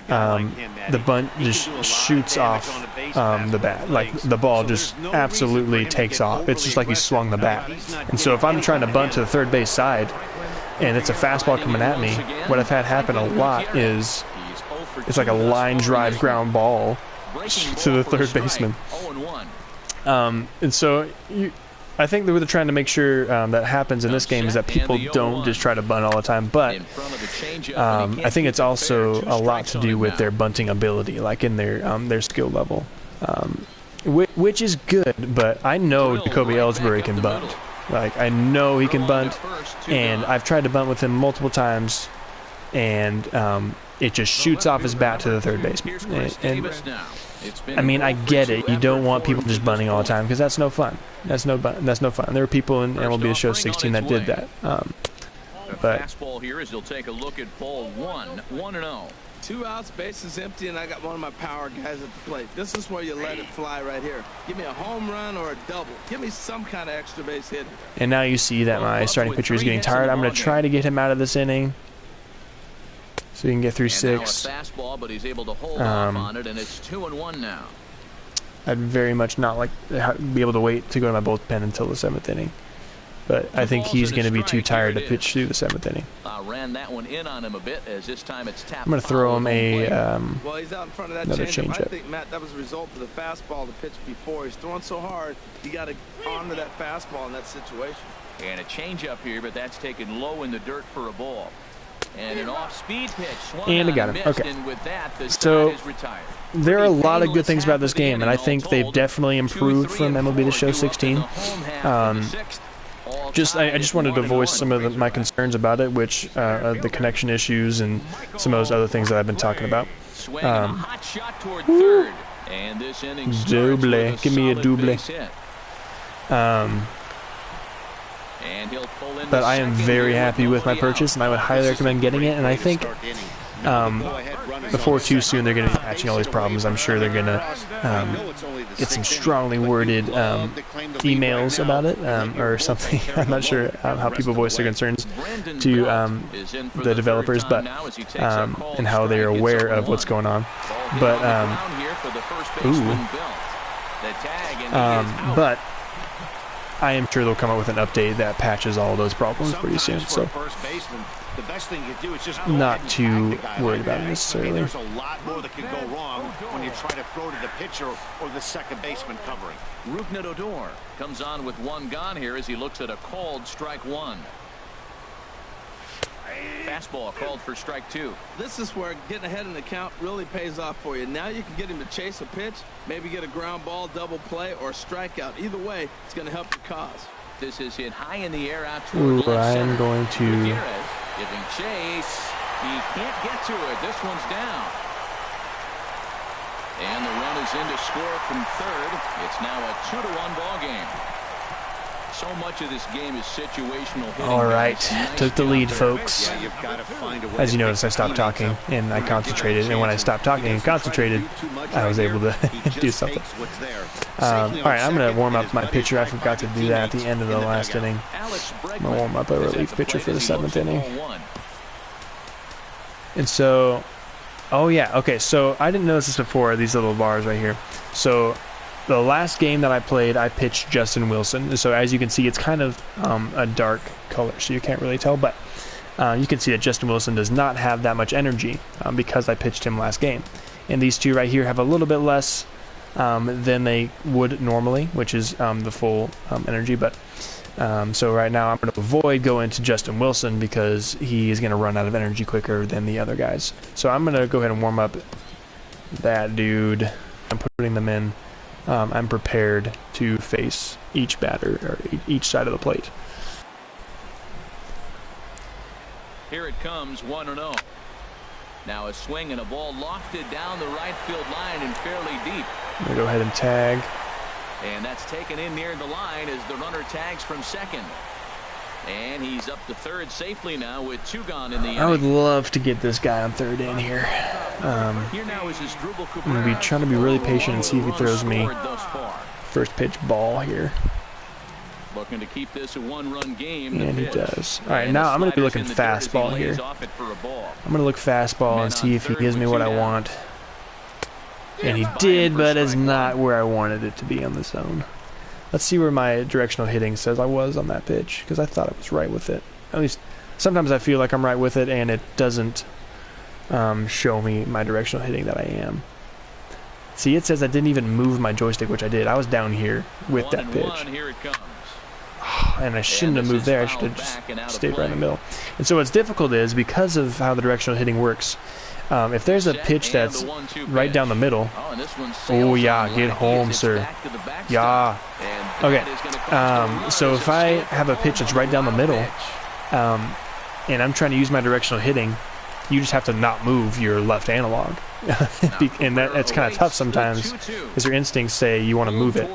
Speaker 1: the bunt just shoots off the bat. Like, the ball just absolutely takes off. It's just like he swung the bat. And so if I'm trying to bunt to the third base side, and it's a fastball coming at me, what I've had happen a lot is it's like a line drive ground ball to the third baseman. And so I think that what they're trying to make sure that happens in this game is that people don't just try to bunt all the time, but I think it's also a lot to do with their bunting ability, like in their skill level, which is good, but I know Jacoby Ellsbury can bunt. Like, I know he can bunt, and I've tried to bunt with him multiple times, and it just shoots off his bat to the third baseman. And I mean, I get it. You don't want people just bunting all the time, because that's no fun. That's no fun. There were people in MLB The Show 16 that did that. But
Speaker 2: fastball here as he'll take a look at ball 1, 1-0.
Speaker 3: 2 outs, bases empty, and I got one of my power guys at the plate. This is where you let it fly right here. Give me a home run or a double. Give me some kind of extra base hit.
Speaker 1: And now you see that my starting pitcher is getting tired. I'm going to try to get him out of this inning so he can get through 6.
Speaker 2: Fastball, but he's able to hold off on it, and it's 2-1 now.
Speaker 1: I'd very much not like to be able to wait to go to my bullpen until the 7th inning. But I think he's going to be too tired to pitch through the 7th inning.
Speaker 2: Ran that one in on him a bit, as this time it's tapped.
Speaker 1: I'm going to throw him
Speaker 3: well, he's out in front of that
Speaker 1: another
Speaker 3: changeup.
Speaker 1: changeup.
Speaker 3: I think, Matt, that was a result of the fastball the pitch before. He's throwing so hard, you got to honor that fastball in that situation.
Speaker 2: And a changeup here, but that's taken low in the dirt for a ball. And an off-speed pitch.
Speaker 1: And I got him. Okay.
Speaker 2: And with that, the
Speaker 1: so
Speaker 2: is retired.
Speaker 1: there are a lot of good things about this game, and I think they've definitely improved from MLB The Show 16. I just wanted to voice some of my concerns about it, which the connection issues and some of those other things that I've been talking about. Double, give me a double. But I am very happy with my purchase, and I would highly recommend getting it. And I think before too soon they're going to be patching all these problems. I'm sure they're going to get some strongly worded emails about it or something. I'm not sure how people voice their concerns to the developers, but and how they're aware of what's going on. But but I am sure they'll come up with an update that patches all those problems pretty soon. So not too worried about it necessarily.
Speaker 4: There's a lot more that could go wrong when you try to throw to the pitcher or the second baseman covering.
Speaker 2: Rougned Odor comes on with one gone here as he looks at a called strike one. Fastball called for strike two.
Speaker 3: This is where getting ahead in the count really pays off for you. Now you can get him to chase a pitch, maybe get a ground ball, double play, or a strikeout. Either way, it's going to help your cause.
Speaker 2: This is hit high in the air out toward left center.
Speaker 1: I'm going to
Speaker 2: giving chase. He can't get to it. This one's down. And the run is in to score from third. It's now a 2-1 ball game. So much of this game is situational hitting.
Speaker 1: All right, took the lead, folks. As you notice, I stopped talking and I concentrated. And when I stopped talking and concentrated, I was able to do something. All right, I'm going to warm up my pitcher. I forgot to do that at the end of the last inning. I'm going to warm up a relief pitcher for the 7th inning. And so, oh yeah, okay, so I didn't notice this before, these little bars right here. So the last game that I played, I pitched Justin Wilson. So as you can see, it's kind of a dark color, so you can't really tell. But you can see that Justin Wilson does not have that much energy because I pitched him last game. And these two right here have a little bit less than they would normally, which is the full energy. But so right now I'm going to avoid going to Justin Wilson because he is going to run out of energy quicker than the other guys. So I'm going to go ahead and warm up that dude. I'm putting them in. I'm prepared to face each batter or each side of the plate.
Speaker 2: Here it comes, 1-0. Now a swing and a ball lofted down the right field line and fairly deep.
Speaker 1: I'm gonna go ahead and tag.
Speaker 2: And that's taken in near the line as the runner tags from second. And he's up to third safely now with 2 gone in the inning.
Speaker 1: I would love to get this guy on third in here. I'm going to be trying to be really patient and see if he throws me first pitch ball here.
Speaker 2: Looking to keep this a 1-run game.
Speaker 1: And he does. All right, now I'm going to be looking fastball here. I'm going to look fastball and see if he gives me what I want. And he did, but it's not where I wanted it to be on the zone. Let's see where my directional hitting says I was on that pitch, because I thought I was right with it. At least sometimes I feel like I'm right with it, and it doesn't show me my directional hitting that I am. See, it says I didn't even move my joystick, which I did. I was down here with that pitch. And I shouldn't have moved there. I should have just stayed right in the middle. And so what's difficult is, because of how the directional hitting works, if there's a pitch that's right down the middle, oh yeah, get home, sir. Yeah. Okay. So if I have a pitch that's right down the middle, and I'm trying to use my directional hitting, you just have to not move your left analog. And that's kind of tough sometimes, because your instincts say you want to move it.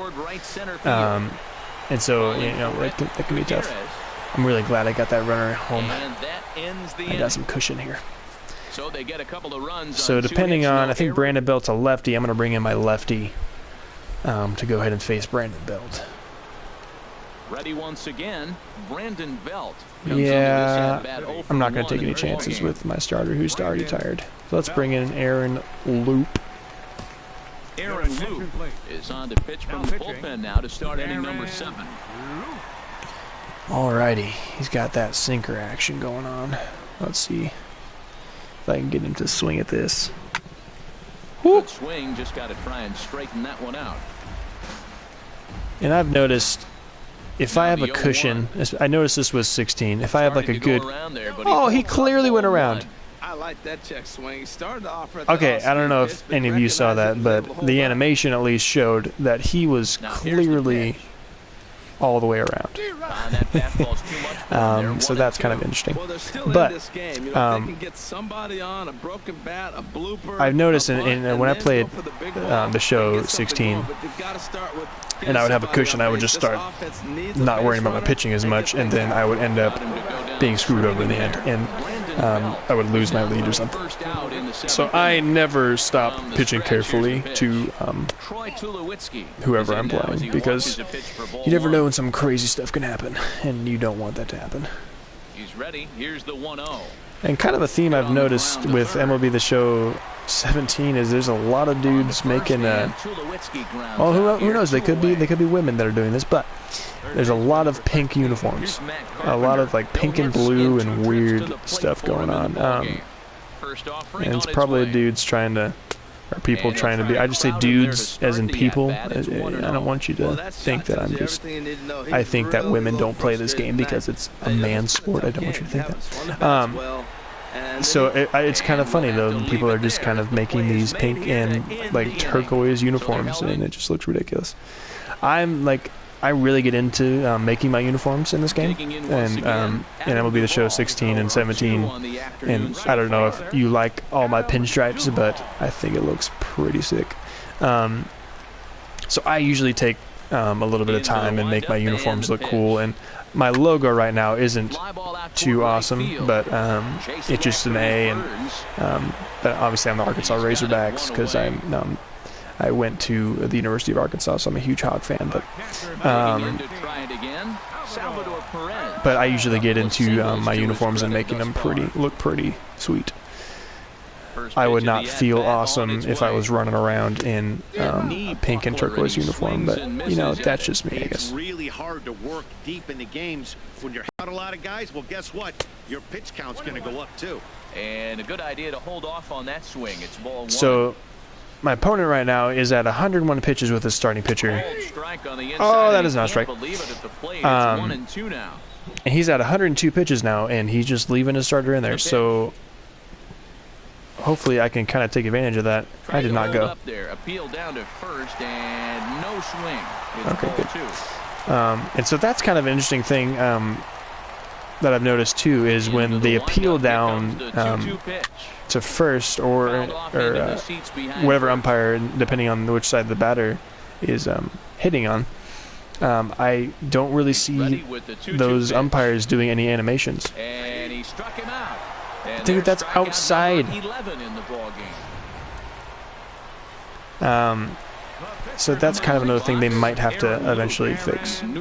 Speaker 1: And so, you know, that can be tough. I'm really glad I got that runner home. I got some cushion here.
Speaker 2: So they get a couple of runs.
Speaker 1: So depending on, I think Brandon Belt's a lefty. I'm going to bring in my lefty to go ahead and face Brandon Belt.
Speaker 2: Ready once again, Brandon Belt.
Speaker 1: Yeah, I'm not going to take any chances with my starter who's already tired. So let's bring in Aaron Loop.
Speaker 2: Aaron Loop is on to pitch from the bullpen now to start inning number 7.
Speaker 1: Alrighty, he's got that sinker action going on. Let's see if I can get him to swing at this.
Speaker 2: Good swing, just got to try and straighten that one out.
Speaker 1: And I've noticed, if I have a cushion, I noticed this was 16. If I have like a good, oh, he clearly went around.
Speaker 3: I like that check swing. He started off at
Speaker 1: okay, I don't know if any of you saw that, but the animation at least showed that he was clearly all the way around. So that's kind of interesting. But I've noticed when I played the show 16, and I would have a cushion, I would just start not worrying about my pitching as much, and then I would end up being screwed over in the end, and I would lose my lead or something. So I never stop pitching carefully to whoever I'm playing, because you never know when some crazy stuff can happen, and you don't want that to happen.
Speaker 2: He's ready. Here's the 1-0.
Speaker 1: And kind of a theme I've noticed with MLB The Show 17 is there's a lot of dudes making well, who knows, they could be women that are doing this, but there's a lot of pink uniforms, a lot of like pink and blue and weird stuff going on, and it's probably dudes trying to, or people trying to be, I just say dudes as in people. I don't want you to think that I'm just, I think that women don't play this game because it's a man's sport. I don't want you to think that. So it's kind of funny though, people are just kind of making these pink and like turquoise uniforms, and it just looks ridiculous. I really get into making my uniforms in this game, and MLB The Show 16 and 17, and I don't know if you like all my pinstripes, but I think it looks pretty sick. So I usually take a little bit of time and make my uniforms look cool, and my logo right now isn't too awesome, but it's just an A, and but obviously I'm the Arkansas Razorbacks because I went to the University of Arkansas, so I'm a huge Hog fan. But I usually get into my uniforms and making them look pretty sweet. I would not feel awesome if I was running around in a pink and turquoise uniform, but you know, that's just me, I guess.
Speaker 4: It's really hard to work deep in the games when you're out a lot of guys. Well, guess what? Your pitch count's going to go up too.
Speaker 2: And a good idea to hold off on that swing. It's ball 1.
Speaker 1: So my opponent right now is at 101 pitches with his starting pitcher. Oh, that is not a strike. And he's at 102 pitches now, and he's just leaving his starter in there. So hopefully I can kind of take advantage of that. I did not go.
Speaker 2: Appeal down to first, and no swing.
Speaker 1: Okay, good. And so that's kind of an interesting thing that I've noticed too, is when they appeal down to first or whatever umpire, depending on which side the batter is hitting on, I don't really see those umpires doing any animations.
Speaker 2: And he struck him out.
Speaker 1: Dude, that's outside. So that's kind of another thing they might have to eventually fix. I'm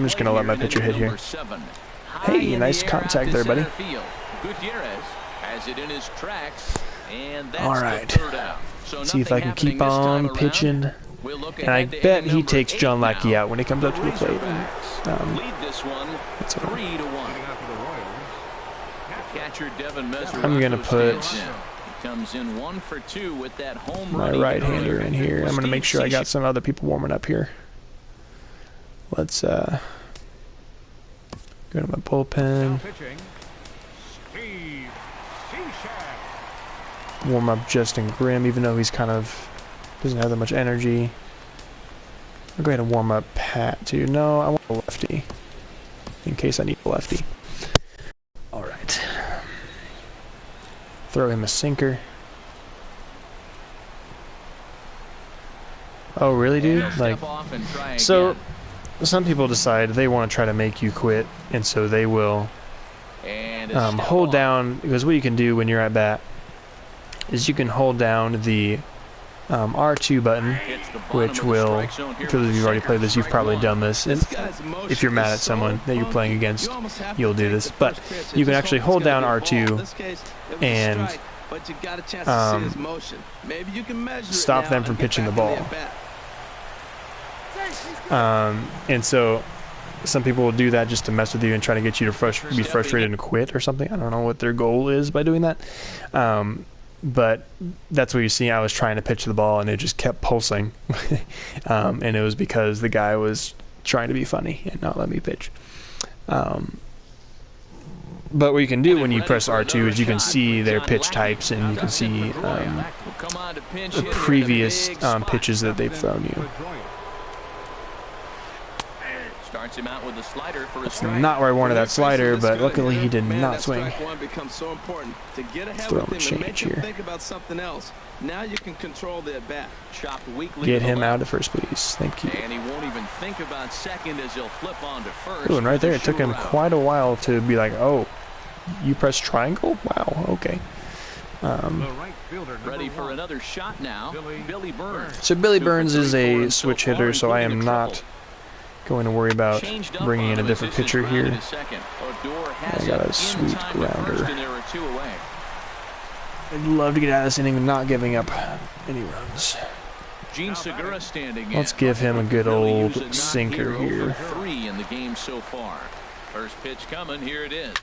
Speaker 1: just going to let my pitcher hit here. Hey, nice contact there, buddy. Alright. See if I can keep on pitching. And I bet he takes John Lackey out when he comes up to the plate. That's okay. I'm going to put my right-hander in here. I'm going to make sure I got some other people warming up here. Let's go to my bullpen. Warm up Justin Grimm, even though he's kind of doesn't have that much energy. I'll go ahead and warm up Pat too. No, I want a lefty in case I need a lefty. All right. Throw him a sinker. Oh, really, dude? Like, so some people decide they want to try to make you quit, and so they will hold down, because what you can do when you're at bat is you can hold down the R2 button, which will, for those of you who already played this, you've probably done this, and if you're mad at someone that you're playing against, you'll do this, but you can actually hold down R2 and stop them from pitching the ball. And so some people will do that just to mess with you and try to get you to be frustrated and quit or something. I don't know what their goal is by doing that. But that's what you see. I was trying to pitch the ball and it just kept pulsing. And it was because the guy was trying to be funny and not let me pitch. But what you can do when you press R2 is you can see their pitch types, and you can see the previous pitches that they've thrown you.
Speaker 2: Starts him out with a slider for a
Speaker 1: That's
Speaker 2: strike.
Speaker 1: not where I wanted that slider, but luckily he did not swing.
Speaker 3: Strike one becomes so important to get ahead
Speaker 1: Throw
Speaker 3: with
Speaker 1: him
Speaker 3: him and make
Speaker 1: change
Speaker 3: him
Speaker 1: here.
Speaker 3: think about something else. Now you can control the at bat.
Speaker 2: Chopped weakly.
Speaker 1: Get
Speaker 2: to the
Speaker 1: him
Speaker 2: left.
Speaker 1: out of first, please. Thank you.
Speaker 2: And he won't even think about second as he'll flip on to first.
Speaker 1: Ooh, and right
Speaker 2: with
Speaker 1: there,
Speaker 2: a
Speaker 1: it took him
Speaker 2: shooter out.
Speaker 1: quite a while to be like, oh, you press triangle? Wow, okay.
Speaker 2: Ready for another shot now. Billy Burns.
Speaker 1: So Billy
Speaker 2: 2 for
Speaker 1: Burns
Speaker 2: 3
Speaker 1: is
Speaker 2: for
Speaker 1: a
Speaker 2: him
Speaker 1: switch
Speaker 2: so far,
Speaker 1: hitter, so I am
Speaker 2: including a
Speaker 1: not
Speaker 2: triple.
Speaker 1: going to worry about
Speaker 2: Changed up
Speaker 1: bringing
Speaker 2: on
Speaker 1: in a
Speaker 2: him
Speaker 1: different
Speaker 2: as this is
Speaker 1: pitcher
Speaker 2: grounded
Speaker 1: here.
Speaker 2: to second. Odor has
Speaker 1: I got
Speaker 2: it
Speaker 1: a
Speaker 2: in
Speaker 1: sweet
Speaker 2: time to
Speaker 1: grounder.
Speaker 2: first, and there are 2 away.
Speaker 1: I'd love to get out of this inning not giving up any runs.
Speaker 2: Gene Segura standing in.
Speaker 1: Let's give him a good
Speaker 2: Really
Speaker 1: old
Speaker 2: using
Speaker 1: sinker
Speaker 2: non-hero
Speaker 1: here.
Speaker 2: for 3 in the game so far. First pitch coming. Here it is.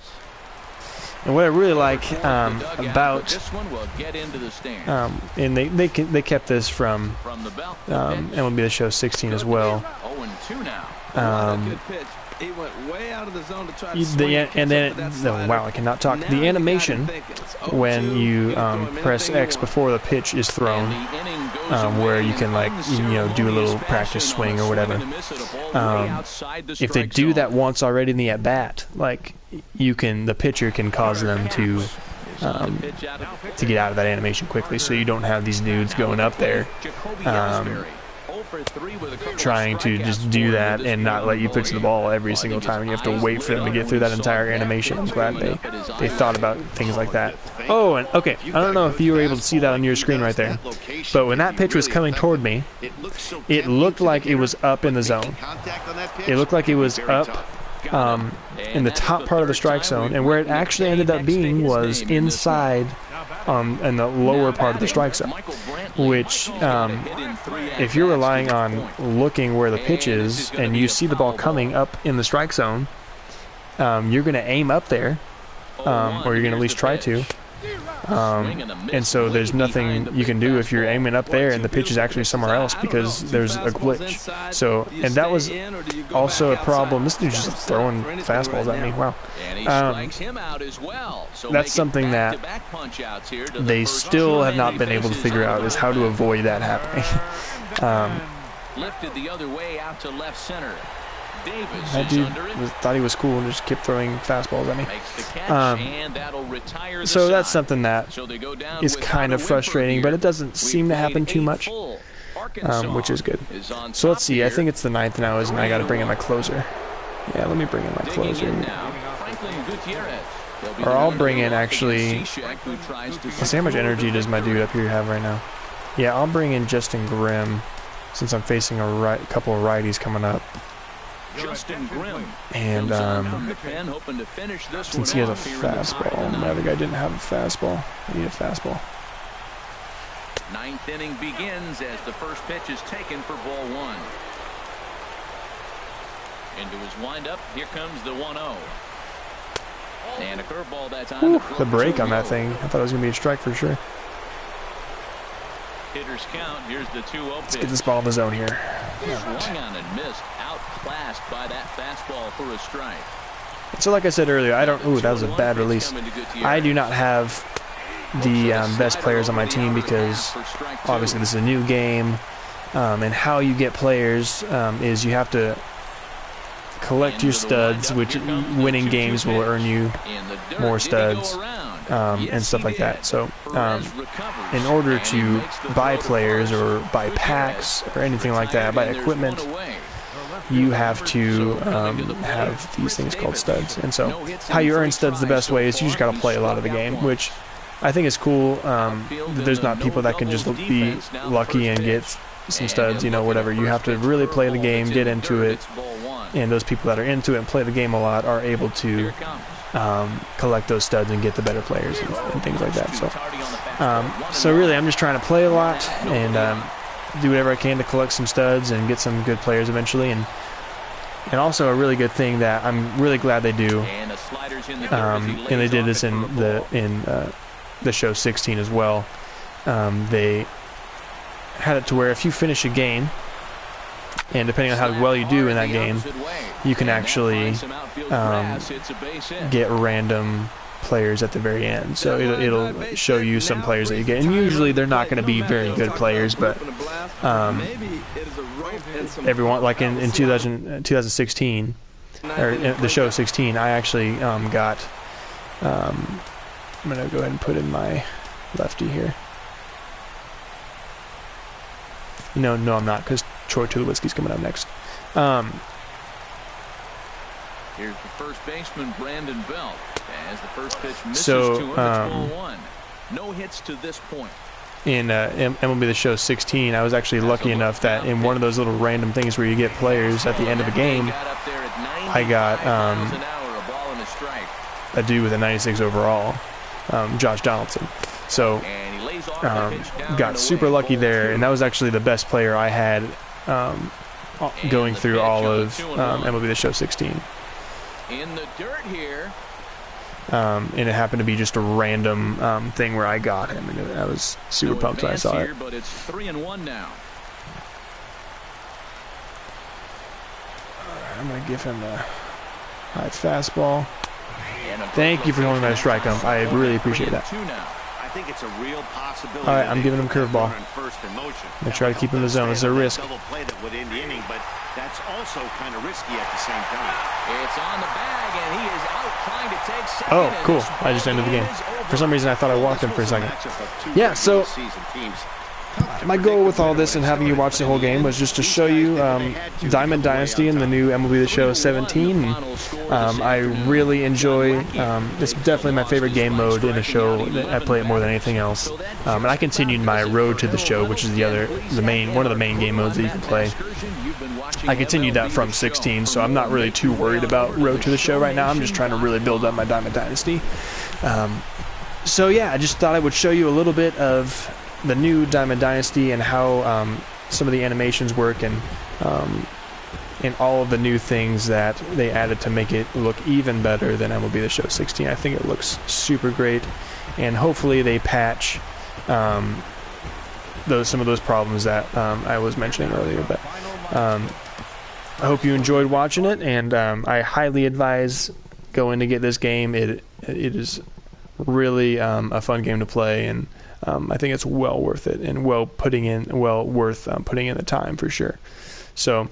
Speaker 1: And what I really like
Speaker 2: But
Speaker 1: about
Speaker 2: this one will get into the stand.
Speaker 1: and they kept this from
Speaker 2: From the belt. the pitch.
Speaker 1: MLB The Show 16 as well.
Speaker 2: 0-2 now.
Speaker 3: Good pitch. He went way out of the zone to try to
Speaker 1: You-
Speaker 3: swing
Speaker 1: the, and then
Speaker 3: that
Speaker 1: oh,
Speaker 3: slider.
Speaker 1: wow, I cannot talk.
Speaker 3: Now
Speaker 1: The
Speaker 3: you got
Speaker 1: animation
Speaker 3: him thinking. It's 0-2.
Speaker 1: when you
Speaker 3: You can throw him
Speaker 1: press
Speaker 3: anything you
Speaker 1: X
Speaker 3: want.
Speaker 1: before the pitch is thrown,
Speaker 2: And the inning goes
Speaker 1: where
Speaker 2: away
Speaker 1: you can,
Speaker 2: in
Speaker 1: like, do a little
Speaker 2: unceremonious
Speaker 1: practice
Speaker 2: fashion
Speaker 1: swing
Speaker 2: on a
Speaker 1: or whatever.
Speaker 2: swing and a miss at a ball way outside the
Speaker 1: If they
Speaker 2: strike
Speaker 1: do
Speaker 2: zone.
Speaker 1: that once already in the at bat, like the pitcher can cause them to get out of that animation quickly, so you don't have these dudes going up there trying to just do that and not let you pitch the ball every single time. You have to wait for them to get through that entire animation. I'm glad they thought about things like that. Oh, and okay, I don't know if you were able to see that on your screen right there, but when that pitch was coming toward me, it looked like it was up in the zone. It looked like it was up in the top part of the strike zone, and where it actually ended up being was inside in the lower part of the strike zone, which if you're relying on looking where the pitch is and you see the ball coming up in the strike zone, you're going to aim up there, or you're going to at least try to. And so there's nothing you can do if you're aiming up there and the pitch is actually somewhere else because there's a glitch. So, and that was also a problem. This dude's just throwing fastballs at me. Wow. That's something that they still have not been able to figure out, is how to avoid that happening.
Speaker 2: Lifted the other way out to left center. Davis
Speaker 1: That
Speaker 2: is
Speaker 1: dude
Speaker 2: under it.
Speaker 1: thought he was cool and just kept throwing fastballs at me.
Speaker 2: Makes the catch, and that'll retire the
Speaker 1: So that's
Speaker 2: side.
Speaker 1: something that
Speaker 2: So they go down
Speaker 1: is
Speaker 2: without
Speaker 1: kind
Speaker 2: a
Speaker 1: of
Speaker 2: whimper
Speaker 1: frustrating,
Speaker 2: here.
Speaker 1: but it doesn't
Speaker 2: We've
Speaker 1: seem to happen
Speaker 2: played
Speaker 1: too
Speaker 2: 8
Speaker 1: much,
Speaker 2: full. Arkansas
Speaker 1: which is good.
Speaker 2: is on
Speaker 1: So let's
Speaker 2: top
Speaker 1: see. I
Speaker 2: here.
Speaker 1: think it's the 9th now, isn't it? I got to bring in my closer. Yeah, let me bring in my
Speaker 2: Digging
Speaker 1: closer.
Speaker 2: in now, Franklin Gutierrez. He'll be
Speaker 1: Or
Speaker 2: the
Speaker 1: I'll
Speaker 2: under
Speaker 1: bring
Speaker 2: the
Speaker 1: in
Speaker 2: walk
Speaker 1: actually.
Speaker 2: against Cishek, who tries to
Speaker 1: Let's see how much energy does my dude up here have right now. Yeah, I'll bring in Justin Grimm since I'm facing a couple of righties coming up.
Speaker 2: Justin Grimm
Speaker 1: And
Speaker 2: comes on from the pen, hoping to finish this
Speaker 1: since
Speaker 2: one
Speaker 1: he has a
Speaker 2: off here in the top of the
Speaker 1: fastball,
Speaker 2: ninth.
Speaker 1: my other guy didn't have a fastball. I need a fastball.
Speaker 2: 9th inning begins as the first pitch is taken for ball 1. Into his windup, here comes the 1-0. And a curveball that time.
Speaker 1: Whew, the break on that thing. I thought it was going to be a strike for sure.
Speaker 2: Hitters count. Here's the 2-0
Speaker 1: Let's
Speaker 2: pitch.
Speaker 1: get this ball in the zone here.
Speaker 2: Swung on and missed. Outclassed by that fastball for a strike.
Speaker 1: So like I said earlier, I don't... Ooh, that was a bad release. I do not have the best players on my team because obviously this is a new game. And how you get players is you have to collect your studs, which winning games will earn you more studs and stuff like that. So in order to buy players or buy packs or anything like that, buy equipment, you have to have these things called studs. And so how you earn studs the best way is you just got to play a lot of the game, which I think is cool. There's not people that can just be lucky and get some studs, you know, whatever. You have to really play the game, get into it, and those people that are into it and play the game a lot are able to collect those studs and get the better players and things like that. So really, I'm just trying to play a lot and do whatever I can to collect some studs and get some good players eventually. And also a really good thing that I'm really glad they do, and they did this in the show 16 as well. They had it to where if you finish a game, and depending on how well you do in that game, you can actually get random players at the very end. So it'll show you some players that you get, and usually they're not going to be very good players, but everyone, like in 2016 or the show 16, I actually got. I'm going to go ahead and put in my lefty here. No, I'm not, because Troy Tulowitzki's coming up next.
Speaker 2: Here's the first baseman, Brandon Belt, as the first pitch misses
Speaker 1: So,
Speaker 2: to him. It's ball one. No hits to this point.
Speaker 1: In MLB The Show 16, I was actually lucky enough that in one of those little random things where you get players at the end of a game, I got a dude with a 96 overall, Josh Donaldson. So got super lucky there, and that was actually the best player I had going through all of MLB The Show 16.
Speaker 2: In the dirt here.
Speaker 1: And it happened to be just a random thing where I got him, and I was super pumped when I saw it.
Speaker 2: But it's 3-1 now.
Speaker 1: I'm going to give him a high fastball. Thank you for holding my strike ump. I really appreciate that.
Speaker 4: I think it's a real possibility.
Speaker 1: All right, I'm giving him curveball. I'm going to try to keep him in the zone. This is a risk.
Speaker 4: Double play that would end the inning, but that's also kind of risky at the same time.
Speaker 2: It's on the bag, and he is out trying to take second.
Speaker 1: Oh, cool. I just ended the game. For some reason, I thought I walked him for a second. Yeah, so my goal with all this and having you watch the whole game was just to show you Diamond Dynasty and the new MLB The Show 17. I really enjoy. It's definitely my favorite game mode in a show. I play it more than anything else. And I continued my Road to the Show, which is one of the main game modes that you can play. I continued that from 16, so I'm not really too worried about Road to the Show right now. I'm just trying to really build up my Diamond Dynasty. So yeah, I just thought I would show you a little bit of the new Diamond Dynasty and how some of the animations work, and all of the new things that they added to make it look even better than MLB The Show 16. I think it looks super great, and hopefully they patch some of those problems that I was mentioning earlier. But I hope you enjoyed watching it, and I highly advise going to get this game. It is really a fun game to play, and I think it's well worth it and worth putting in the time for sure. So,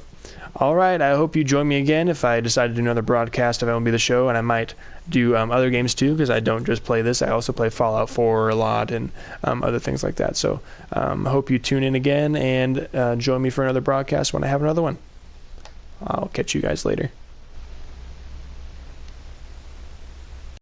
Speaker 1: all right, I hope you join me again if I decide to do another broadcast of MLB The Show, and I might do other games too, because I don't just play this. I also play Fallout 4 a lot and other things like that. So I hope you tune in again and join me for another broadcast when I have another one. I'll catch you guys later.